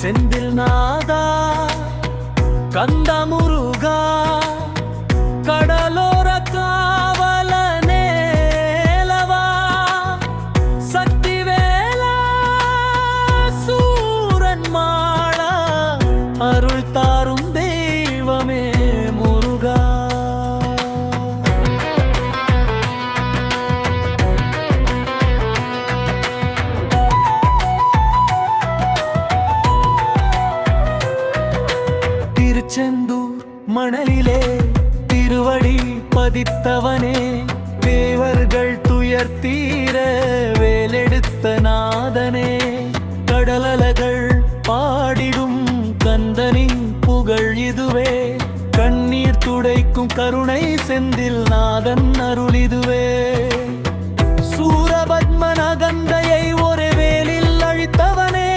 செந்தில் நாதா கந்தா முருகா கடலோர காவலனேலவா சக்தி வேலா சூரன் மாளா அருள் தாரும் தெய்வமே முருகா. திருச்செந்தூர் மணலிலே திருவடி பதித்தவனே தேவர்கள் துயர் தீர வேலெடுத்த நாதனே கடலலகள் பாடிடும் கந்தனின் புகழ் இதுவே கண்ணீர் துடைக்கும் கருணை செந்தில் நாதன் அருள் இதுவே. சூரபத்மன் அகந்தையை ஒரு வேலில் அழித்தவனே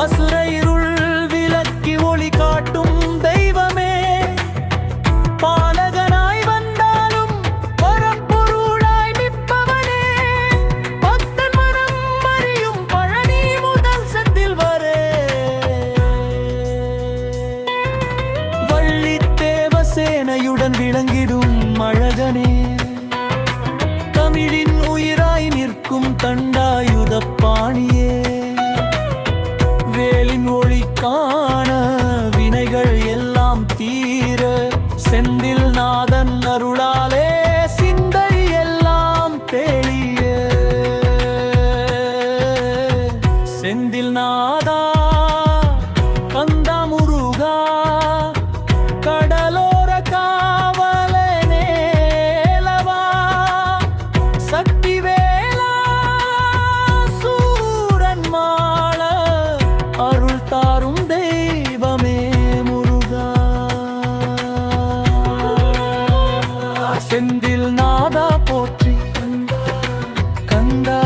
அசுர இருள் விலக்கி ஒளி காட்டும் தெய்வமே பாலகனாய் வந்தாலும் பரம்பொருளாய் நிற்பவனே பக்தன் மனம் அறியும் பழனி முதல் செந்தில் வரை வள்ளி தேவசேனையுடன் விளங்கிடும் அழகனே தமிழின் உயிராய் நிற்கும் தண்டாயுத பாணியே வேலின் ஒளி காண வினைகள் எல்லாம் தீர செந்தில் நாதன் அருளாலே சிந்தை எல்லாம் தெளிய. செந்தில் நாதா கந்தா முருகா கடலோர காவலனேலவா சக்தி வேலா சூரன் மாள அருள் தாரும் தெய்வமே முருகா. செந்தில் நாதா போற்றி கந்தா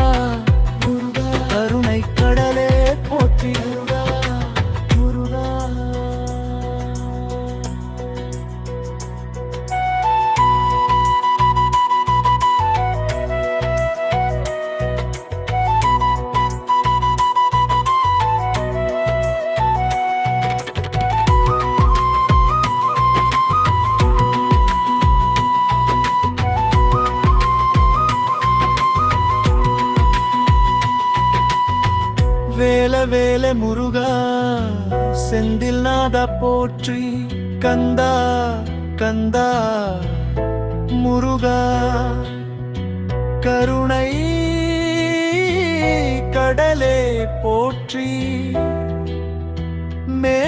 முருகா கருணை கடலே போற்றி முருகா முருகா. வேல வேல முருகா செந்தில் நாதா போற்றி கந்தா கந்தா முருகா கருணை கடலே போற்றி மே